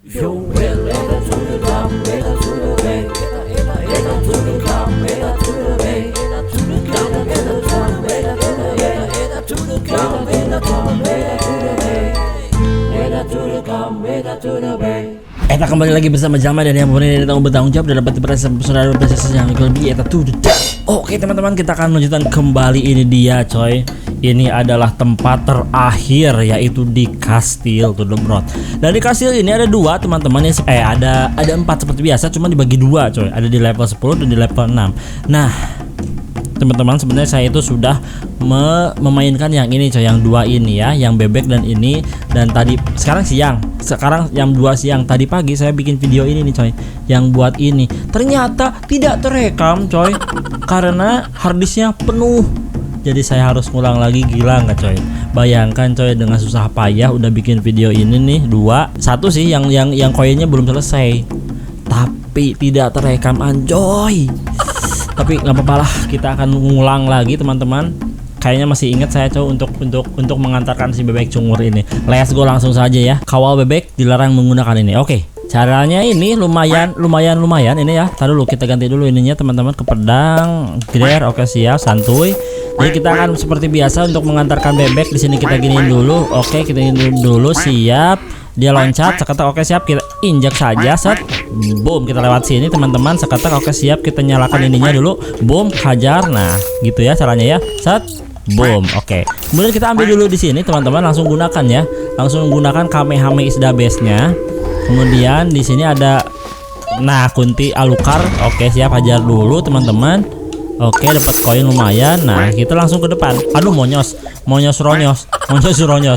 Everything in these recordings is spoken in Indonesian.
Yo, well, eta to the gum, eta to the bay, eta to the gum, eta to the bay, eta to the gum, eta to the bay, eta to the gum, eta to the bay, eta to the gum, eta to the bay. Eta kembali lagi bersama Jama dan yang punya bertanggung jawab dan dapat dipercaya saudara prestasi yang lebih eta tuh. Oke teman-teman, kita akan melanjutkan kembali. Ini dia coy. Ini adalah tempat terakhir, yaitu di Kastil to the Broad. Dan di kastil ini ada dua teman-teman yang ada empat seperti biasa, cuma dibagi dua coy. Ada di level 10 dan di level 6. Nah teman-teman, sebenarnya saya itu sudah memainkan yang ini coy, yang dua ini ya, yang bebek dan ini. Dan tadi sekarang jam 2 siang, tadi pagi saya bikin video ini nih coy, yang buat ini ternyata tidak terekam coy, karena harddisknya penuh. Jadi saya harus ngulang lagi. Gila nggak coy? Bayangkan coy, dengan susah payah udah bikin video ini nih satu sih yang koinnya belum selesai, tapi tidak terekam anjoy. Tapi nggak apa-apa lah, kita akan ngulang lagi teman-teman. Kayaknya masih ingat saya coy untuk mengantarkan si bebek cungur ini. Let's go langsung saja ya. Kawal bebek dilarang menggunakan ini. Oke, caranya ini lumayan ini ya. Taruh dulu, kita ganti dulu ininya teman-teman ke pedang. Gear, oke siap, santuy. Jadi kita akan seperti biasa untuk mengantarkan bebek. Di sini kita giniin dulu. Oke, kita giniin dulu, siap. Dia loncat, seketak, oke siap, kita injak saja, set, boom, kita lewat sini teman-teman, seketak, oke siap, kita nyalakan ininya dulu, boom, hajar, nah gitu ya caranya ya, set, boom, oke. Kemudian kita ambil dulu di sini teman-teman, langsung gunakan ya, langsung gunakan Kamehame Isda Base-nya. Kemudian di sini ada, nah Kunti Alukar, oke siap, hajar dulu teman-teman. Oke, dapat koin lumayan. Nah, kita langsung ke depan. Aduh, monyos ronyos,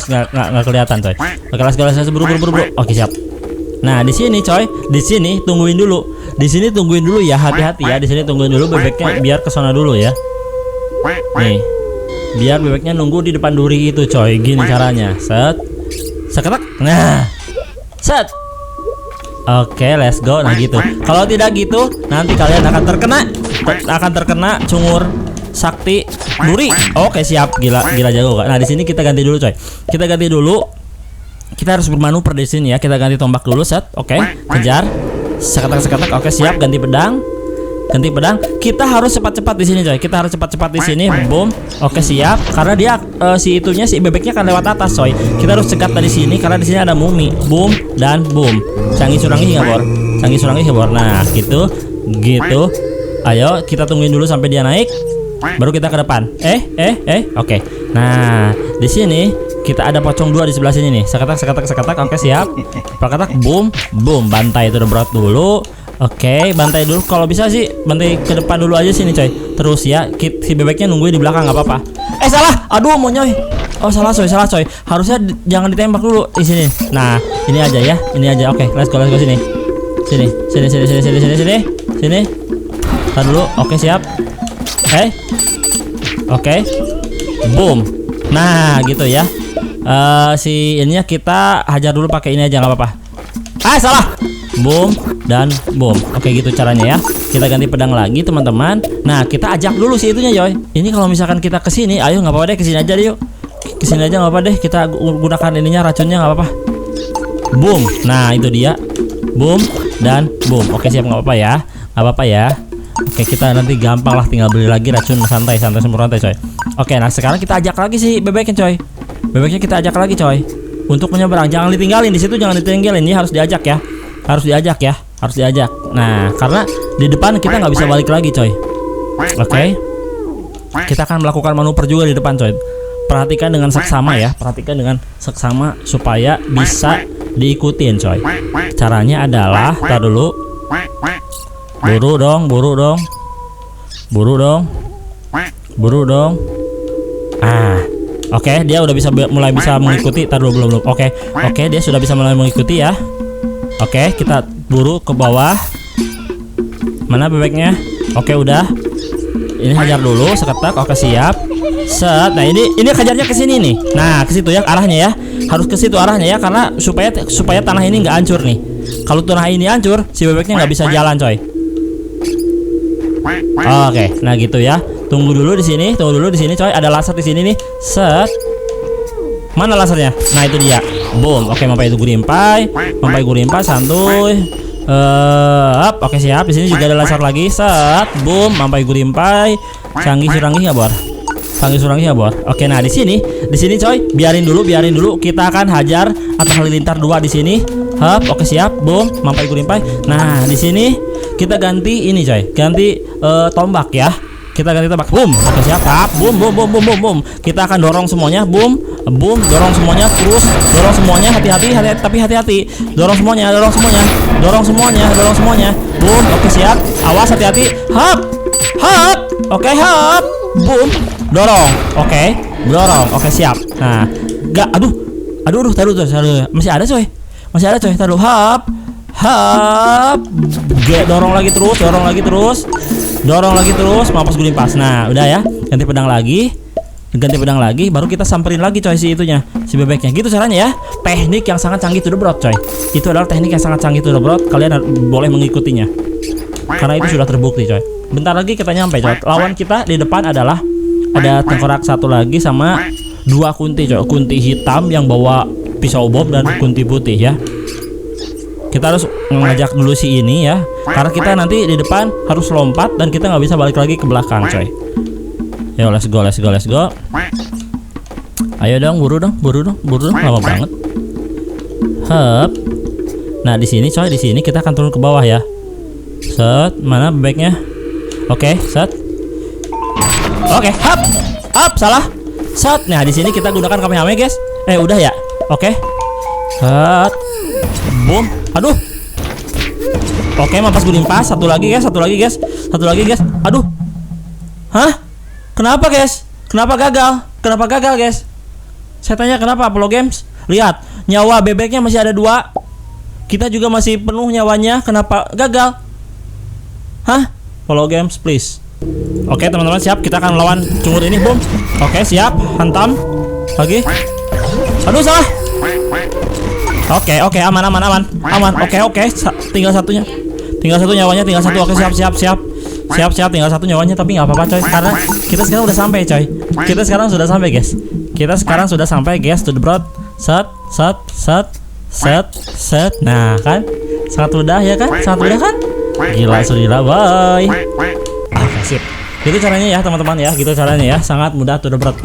nggak kelihatan coy. Oke, let's go, buru. Oke, siap. Nah, di sini coy, di sini tungguin dulu. Di sini tungguin dulu ya, hati-hati ya. Di sini tungguin dulu bebeknya, biar kesana dulu ya. Nih, biar bebeknya nunggu di depan duri itu coy. Gini caranya. Set, seketak. Nah, set. Oke, let's go. Nah gitu. Kalau tidak gitu, nanti kalian akan terkena cungur sakti duri. Oke, siap. Gila jago kak. Nah di sini kita ganti dulu coy. Kita ganti dulu. Kita harus bermanuver di sini ya. Kita ganti tombak dulu, set. Oke, kejar. Seketak. Oke, siap. Ganti pedang. Kita harus cepat-cepat di sini coy. Kita harus cepat-cepat di sini. Boom. Oke, siap. Karena dia si bebeknya kan lewat atas coy. Kita harus cekat dari sini karena di sini ada mumi. Boom dan boom. Canggih surangi bor. Nah, gitu. Ayo, kita tungguin dulu sampai dia naik. Baru kita ke depan. Oke. Nah, di sini kita ada pocong dua di sebelah sini nih. Seketak. Oke, siap. Perkatak boom. Bantai itu udah berat dulu. Oke, bantai dulu. Kalau bisa sih bantai ke depan dulu aja sini coy. Terus ya, si bebeknya nungguin di belakang, nggak apa-apa. Salah. Aduh, monyoy. Oh, salah coy. Harusnya jangan ditembak dulu di sini. Nah, ini aja ya. Oke, let's go sini. Sini. Tahan dulu. Oke, siap. Oke. Boom. Nah, gitu ya. Si ininya kita hajar dulu pakai ini aja, nggak apa-apa. Salah. Boom dan boom. Oke, gitu caranya ya. Kita ganti pedang lagi teman-teman. Nah, kita ajak dulu si itunya Joy. Ini kalau misalkan kita kesini, ayo nggak apa-apa deh, kesini aja deh yuk. Kesini aja nggak apa-apa deh. Kita gunakan ininya, racunnya, nggak apa-apa. Boom. Nah, itu dia. Boom dan boom. Oke, siap, nggak apa-apa ya. Oke, kita nanti gampang lah, tinggal beli lagi racun, santai semua coy. Oke, nah sekarang kita ajak lagi si bebeknya coy. Bebeknya kita ajak lagi coy. Untuk menyeberang, jangan ditinggalin di situ, jangan ditinggalin. Ini harus diajak ya. Harus diajak. Nah, karena di depan kita nggak bisa balik lagi coy. Oke. Kita akan melakukan manuver juga di depan coy. Perhatikan dengan seksama ya. Supaya bisa diikutin coy. Caranya adalah, tar dulu. Buru dong. Oke, dia udah mulai bisa mengikuti. Tar dulu, belum. Oke, dia sudah bisa mulai mengikuti ya. Oke, kita buru ke bawah. Mana bebeknya? Oke, udah. Ini hajar dulu, seketak. Oke, siap. Set. Nah, ini hajarnya ke sini nih. Nah, ke situ ya arahnya ya. Harus ke situ arahnya ya, karena supaya tanah ini nggak hancur nih. Kalau tanah ini hancur, si bebeknya nggak bisa jalan, coy. Oke, nah gitu ya. Tunggu dulu di sini, coy. Ada laser di sini nih. Set. Mana lasernya? Nah itu dia. Boom. Oke, mampai itu gurimpai. Mampai gurimpai santuy. Oke siap. Di sini juga ada laser lagi. Set. Boom. Mampai gurimpai. Canggih surangi ya bor. Canggih surangi ya bor. Oke, nah di sini coy. Biarin dulu. Kita akan hajar atau halilintar 2 di sini. Hap. Oke siap. Boom. Mampai gurimpai. Nah di sini kita ganti ini coy. Ganti tombak ya. Kita ganti tombak. Boom. Oke siap. Hap. Boom. Kita akan dorong semuanya. Boom. Dorong semuanya. Terus dorong semuanya. Hati-hati. Dorong semuanya. Boom. Oke siap. Awas, hati-hati. Hap. Oke, hap. Boom. Dorong. Oke. Dorong. Oke siap. Nah, aduh, taruh. Masih ada coy. Taruh. Hap. Dorong lagi terus. Mampus gulimpas. Nah, udah ya. Ganti pedang lagi, baru kita samperin lagi coy si bebeknya. Gitu caranya ya. Teknik yang sangat canggih to the broad coy. Itu adalah teknik yang sangat canggih to the broad. Kalian boleh mengikutinya. Karena itu sudah terbukti coy. Bentar lagi kita nyampe coy. Lawan kita di depan adalah ada tengkorak satu lagi sama 2 kunti coy. Kunti hitam yang bawa pisau bom dan kunti putih ya. Kita harus mengajak dulu si ini ya. Karena kita nanti di depan harus lompat dan kita nggak bisa balik lagi ke belakang coy. Yo, let's go. Ayo dong, buru dong, lama banget. Hup. Nah, di sini coy, kita akan turun ke bawah ya. Set, mana bebeknya? Oke, set. Oke, hup, salah. Set. Nah, di sini kita gunakan Kamehameha, guys. Udah ya. Oke. Set. Boom. Aduh. Oke, mampas gulimpas. Satu lagi guys. Aduh. Hah? Kenapa guys? Kenapa gagal guys? Saya tanya kenapa Apollo Games? Lihat, nyawa bebeknya masih ada 2. Kita juga masih penuh nyawanya. Kenapa gagal? Hah? Apollo Games please. Oke teman-teman, siap. Kita akan lawan cungur ini. Boom. Oke siap. Hantam. Lagi. Aduh salah. Oke, aman. Oke. Tinggal satu nyawanya. Oke, siap. Tinggal 1 nyawanya, tapi nggak apa-apa coy. Karena kita sekarang udah sampai coy. Kita sekarang sudah sampai guys. To the broad. Set. Nah kan, sangat mudah ya kan? Gila, boy. Sip. Gitu caranya ya teman-teman ya. Sangat mudah to the broad.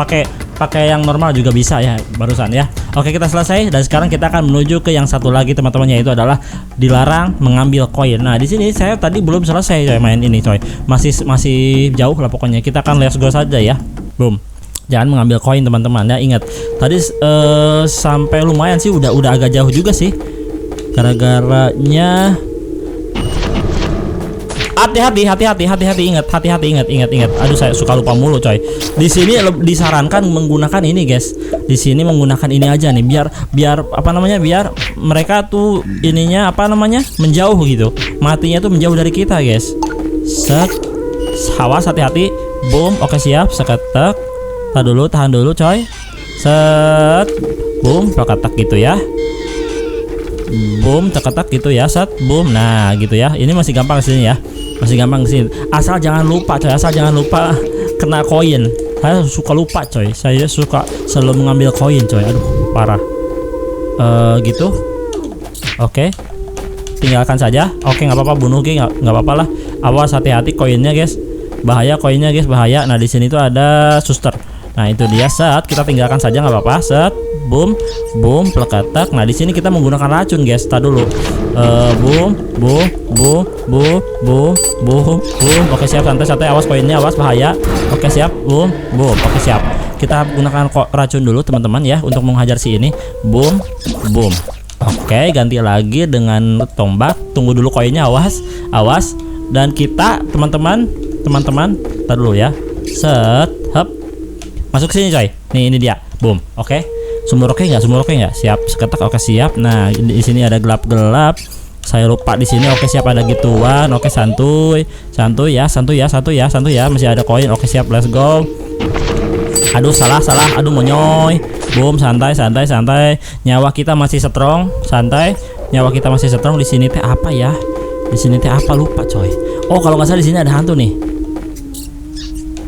Pakai yang normal juga bisa ya barusan ya. Oke, kita selesai dan sekarang kita akan menuju ke yang satu lagi teman-teman, yaitu adalah dilarang mengambil koin. Nah, di sini saya tadi belum selesai coy main ini coy. Masih jauh lah pokoknya. Kita akan let's go saja ya. Boom. Jangan mengambil koin teman-teman ya. Ingat, tadi sampai lumayan sih udah agak jauh juga sih. Gara-garanya hati-hati, ingat. Aduh, saya suka lupa mulu coy. Di sini disarankan menggunakan ini guys. Di sini menggunakan ini aja nih, biar apa namanya? Biar mereka tuh ininya apa namanya? Menjauh gitu. Matinya tuh menjauh dari kita guys. Set. Awas, hati-hati. Boom. Oke siap. Seketek. Tahan dulu coy. Set. Boom. Paketak gitu ya. Boom. Teketak gitu ya. Set. Boom. Nah gitu ya. Ini masih gampang sini ya. Asal jangan lupa coy, kena koin. Saya suka lupa coy. Saya suka selalu mengambil koin coy. Aduh, parah. Gitu. Oke. Tinggalkan saja. Oke, nggak apa-apa, bunuh nggak apa-apa lah. Awas, hati-hati koinnya guys. Bahaya koinnya guys, bahaya. Nah, di sini tuh ada suster. Nah, itu dia. Set, kita tinggalkan saja nggak apa-apa. Set. Boom, pleketak. Nah, di sini kita menggunakan racun guys. Tar dulu. Boom. Oke siap, santai. Awas koinnya, awas bahaya. Oke siap. Boom. Oke siap. Kita gunakan racun dulu teman-teman ya untuk menghajar si ini. Boom. Oke, ganti lagi dengan tombak. Tunggu dulu koinnya, awas. Dan kita teman-teman, tar dulu ya. Set. Hop. Masuk sini coy. Nih, ini dia. Boom. Oke. Sumur oke nggak? Siap. Seketak. Oke siap. Nah, di sini ada gelap. Saya lupa di sini. Oke siap, ada gituan. Oke, santuy ya. Masih ada koin. Oke siap, let's go. Aduh, salah. Aduh, monyoy. Boom, santai. Nyawa kita masih strong. Santai. Di sini teh apa ya? Lupa coy. Oh, kalau nggak salah di sini ada hantu nih.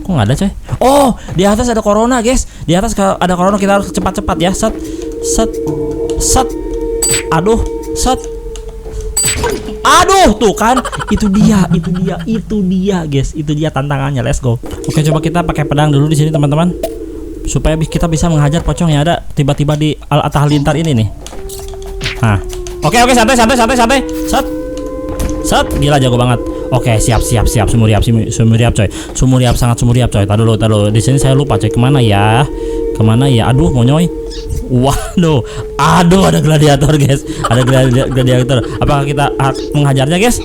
Kok nggak ada coy? Oh, di atas ada corona guys. Di atas ada Korono, kita harus cepat-cepat ya. Set. Set. Set. Aduh, set. Aduh, tuh kan. Itu dia, guys. Itu dia tantangannya. Let's go. Oke, coba kita pakai pedang dulu di sini, teman-teman. Supaya kita bisa menghajar pocong yang ada tiba-tiba di Al-Atta Halilintar ini nih. Nah. Oke, santai. Set. Set, gila jago banget. Oke, siap. Sumuriap coy. Sangat sumuriap coy. Tar dulu. Di sini saya lupa coy, kemana ya? Aduh, monyoy. Waduh. Aduh, ada gladiator, guys. Ada gladiator. Apakah kita menghajarnya, guys?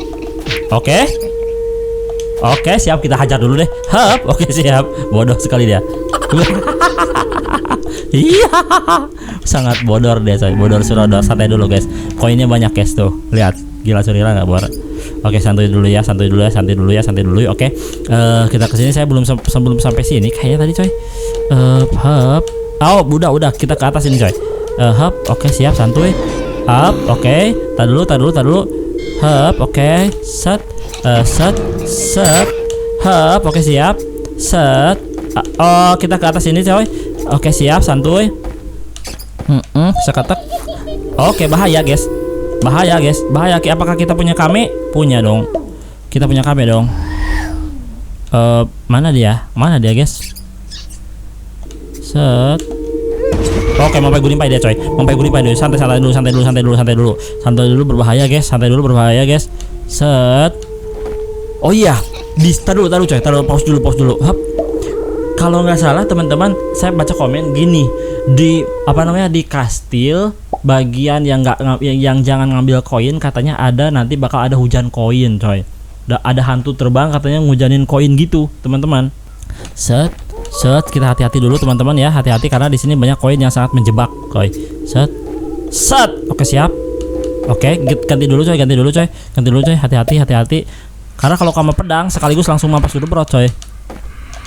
Oke, siap, kita hajar dulu deh. Hup. Oke, siap. Bodoh sekali dia. Iya. Sangat bodor deh, coy. Bodor surodor. Santai dulu, guys. Koinnya banyak, guys, tuh. Lihat. Gila surila nggak bor. Oke, santai dulu ya. Oke, kita kesini. Saya belum sampai sini kayaknya tadi coy. Hop. Oh, udah kita ke atas ini coy. Hop. Oke, siap, santuy. Hop. Oke, tar dulu. Hop. Oke, set. Hop. Oke, siap. Set. Oh, kita ke atas ini coy. Oke, siap, santuy. Seketek. Oke, bahaya guys. Apakah kita punya kame? Punya dong. Kita punya kame dong. Mana dia guys? Set. Oke, mampai gulimpai dia coy. Santai dulu, berbahaya guys. Set. Oh iya, taruh coy. Pause dulu. Hap. Kalau nggak salah teman-teman, saya baca komen gini, di kastil bagian yang jangan ngambil koin, katanya nanti bakal ada hujan koin coy. Ada hantu terbang katanya ngujanin koin gitu teman-teman. Set, kita hati-hati dulu teman-teman ya, hati-hati karena di sini banyak koin yang sangat menjebak coy. Set. Oke, siap. Oke, ganti dulu coy. Hati-hati. Karena kalau kamu pedang sekaligus langsung mampas dulu bro coy.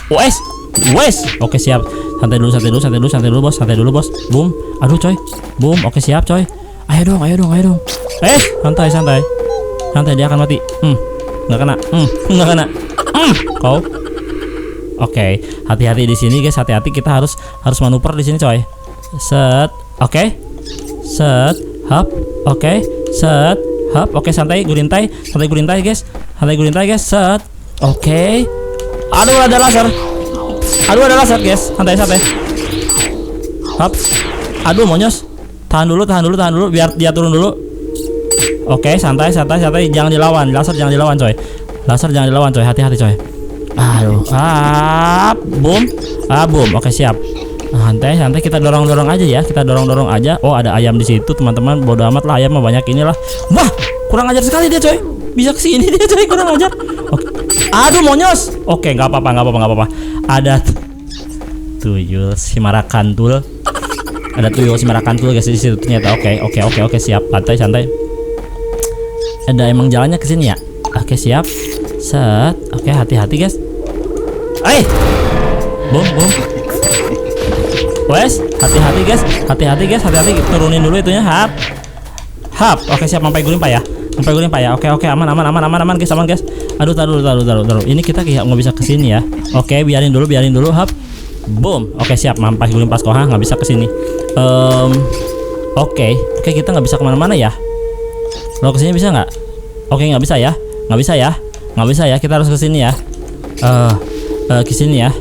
Wes. Oke, siap. Santai dulu bos. Boom. Aduh coy. Boom. Oke, siap coy. Ayo dong. Santai. Dia akan mati. Nggak kena. Kau. Oke, hati-hati di sini guys. Hati-hati, kita harus manuver di sini coy. Set. Oke. Set. Hop. Oke. Set. Hop. Oke, santai gulintai guys. Set. Oke. Aduh, ada laser guys. Santai. Hop. Aduh, monyos. Tahan dulu biar dia turun dulu. Oke, santai. Jangan dilawan. Laser jangan dilawan coy. Hati-hati coy. Aduh. Boom. Oke, siap. Santai, kita dorong aja ya. Oh, ada ayam di situ teman-teman. Bodoh amat lah, ayam mah banyak inilah. Wah, kurang ajar sekali dia coy. Bisa kesini dia coy, kurang ajar. Oke. Aduh, monyos. Oke, nggak apa-apa. Ada tuyul simarakantul. Guys di situ ternyata. Oke, siap. Santai. Ada emang jalannya ke sini ya? Oke, siap. Set. Oke, hati-hati guys. Boom. Wes, hati-hati guys. Turunin dulu itunya. Hap. Oke, siap. Sampai gulimpai ya. Oke, aman guys. Aduh, taruh. Ini kita nggak bisa kesini ya. Oke, biarin dulu. Hap. Boom. Oke, siap. Mampai gulimpas koha nggak bisa kesini. Oke, kita nggak bisa kemana-mana ya. Lo kesini bisa nggak? Oke, nggak bisa ya. Kita harus kesini ya. Kesini ya.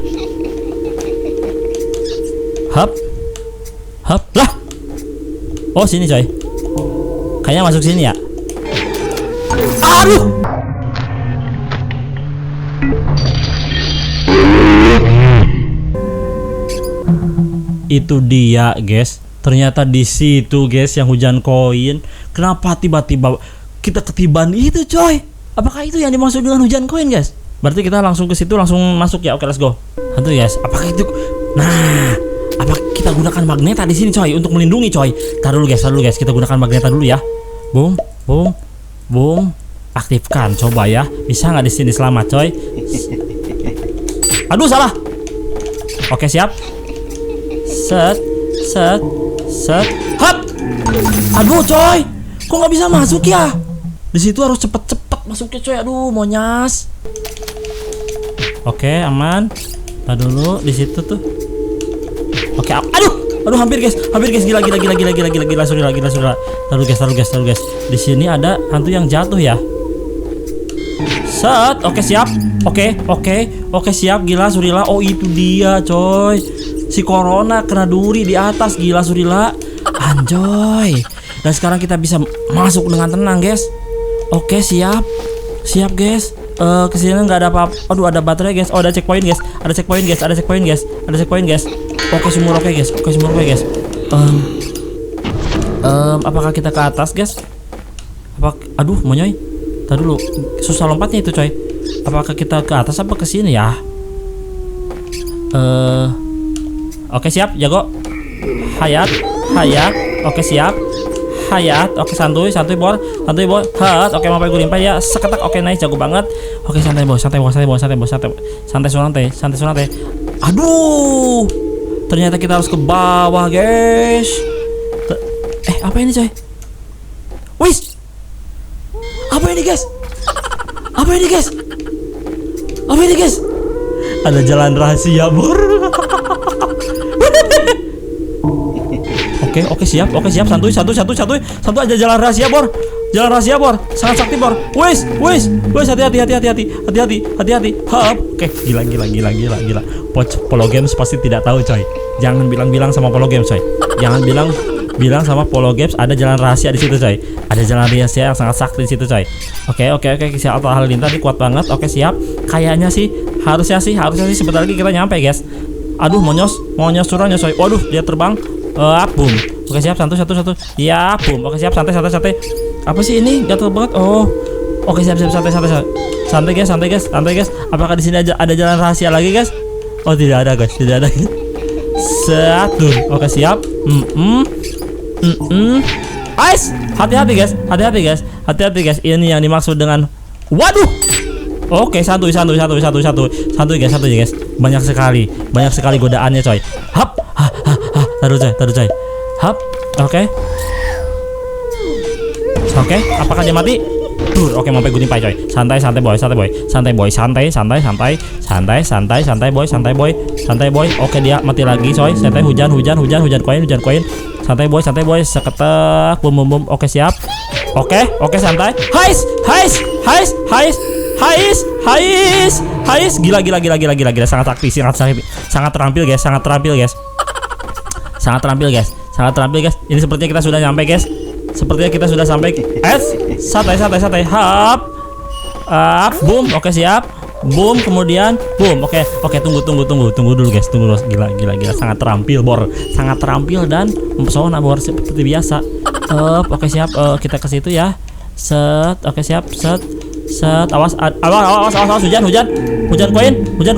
Hap. Lah. Oh, sini coy. Kayaknya masuk sini ya. Aduh. Itu dia guys. Ternyata di situ guys yang hujan koin. Kenapa tiba-tiba kita ketiban itu coy? Apakah itu yang dimaksud dengan hujan koin guys? Berarti kita langsung ke situ, langsung masuk ya. Oke, let's go. Hantu guys. Apakah itu? Nah, apa kita gunakan magneta di sini coy untuk melindungi coy? Taruh dulu guys. Kita gunakan magneta dulu ya. Boom. Aktifkan, coba ya. Bisa nggak di sini selamat coy? Aduh, salah. Oke, siap. Set. Hap. Aduh coy, kok nggak bisa masuk ya? Di situ harus cepet masuknya coy. Aduh, monyas. Oke, aman. Tahan dulu di situ tuh. Oke, aduh hampir guys, gila. Surila. Taruh guys. Di sini ada hantu yang jatuh ya. Set, oke siap. Oke siap, gila Surila. Oh itu dia coy. Si Corona kena duri di atas, gila Surila. Anjoy. Dan sekarang kita bisa masuk dengan tenang guys. Oke siap guys. Kesini nggak ada apa-apa. Aduh ada baterai guys. Oh ada checkpoint guys. Oke semua oke guys. Apakah kita ke atas guys? Aduh monyoy. Tadi dulu susah lompatnya itu coy. Apakah kita ke atas apa ke sini ya? Oke siap jago. Hayat. Oke siap. Hayat, oke santuy bor. Hat, oke mau gue limpah ya. Seketak, oke nice, jago banget. Oke santai sunate. Aduh, ternyata kita harus ke bawah guys. Apa ini coy? Wis, apa ini guys? Ada jalan rahasia bor. Oke siap santuy aja jalan rahasia bor sangat sakti bor. Wes hati-hati hap. Oke gila Polo Games pasti tidak tahu coy. Jangan bilang sama Polo Games coy. Jangan bilang sama Polo Games ada jalan rahasia di situ coy. Ada jalan rahasia yang sangat sakti di situ coy. Oke siap. Halilintar ini kuat banget. Oke siap. Kayaknya sih harusnya sih sebentar lagi kita nyampe guys. Aduh monyos curangnya coy. Waduh dia terbang. Boom. Oke siap satu. Ya, boom. Oke siap santai. Apa sih ini? Gatel banget. Oh. Oke siap santai. Santai guys. Apakah di sini ada jalan rahasia lagi guys? Oh tidak ada guys. Satu. Oke siap. Guys, hati-hati guys. Ini yang dimaksud dengan waduh. Oke santuy guys. Banyak sekali godaannya coy. Hap. Taruh coy. Hap. Oke, apakah dia mati? Oke, mau gue nimpai coy. Santai boy. Oke, dia mati lagi coy. Santai hujan koin. Santai boy. Seketek bum. Oke, siap. Oke, santai. Hais. Gila. Sangat aktif, sangat terampil guys. Ini sepertinya kita sudah nyampe guys. Santai. Hap. Boom. Oke siap. Boom. Kemudian boom. Oke. Tunggu dulu guys. Gila. Sangat terampil dan mempesona bor seperti biasa. Oke siap. Kita ke situ ya. Set. Oke siap. Set. Awas hujan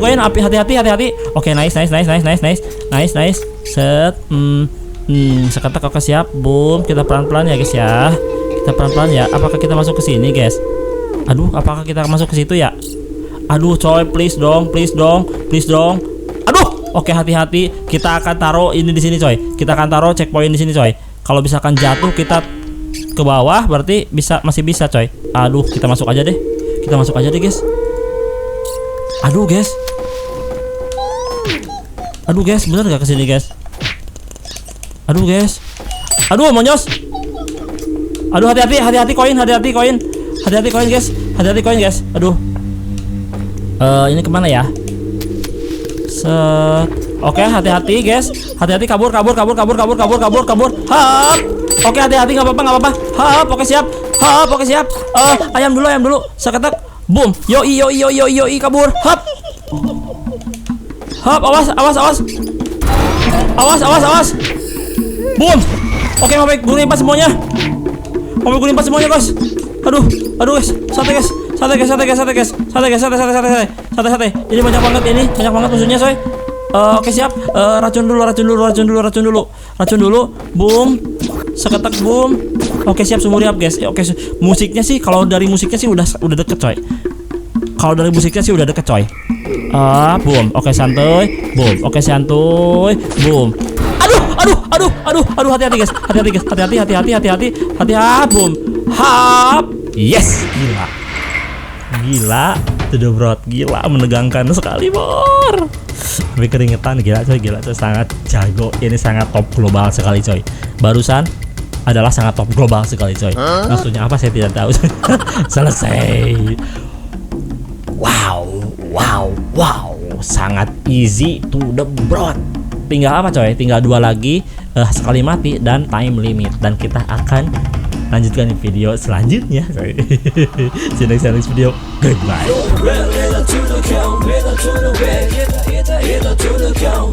koin api hati. Oke nice. Set. Seketak. Oke siap. Boom. Kita pelan-pelan ya guys ya. Apakah kita masuk ke sini guys? Aduh, apakah kita masuk ke situ ya? Aduh coy, please dong. Aduh. Oke, hati-hati. Kita akan taruh ini di sini coy. Kita akan taruh checkpoint di sini coy. Kalau misalkan jatuh kita ke bawah berarti masih bisa coy. Aduh, kita masuk aja deh guys. Aduh guys, bener gak kesini guys? Aduh monyos. Aduh hati-hati koin. Hati-hati koin guys. Aduh. Ini kemana ya? Set. Oke, hati-hati guys. Hati-hati kabur. Hap. Oke, hati-hati nggak apa-apa. Hap. Oke siap. Ayam dulu. Seketak. Boom. Yoi kabur. Hap. Awas. Boom. Oke, mau gue limpas semuanya guys. Aduh guys. Santai guys. Ini banyak banget musuhnya coy. Oke siap. Racun dulu. Boom. Seketak boom. Oke siap, sumur up guys. Oke, musiknya sih kalau dari musiknya sih udah deket coy. Boom. Oke santuy. Boom. Oke santuy. Boom. Aduh, hati-hati guys. Hati-hati. Boom. Hap. Yes, gila. Gila, to the broad, gila menegangkan sekali bor. Sampai keringetan, gila coy, sangat jago. Ini sangat top global sekali coy. Barusan adalah sangat top global sekali coy. Maksudnya apa saya tidak tahu. Selesai. Wow, sangat easy to the broad. Tinggal apa coy? Tinggal 2 lagi, sekali mati dan time limit, dan kita akan lanjutkan video selanjutnya. See you next video. Goodbye. To the count,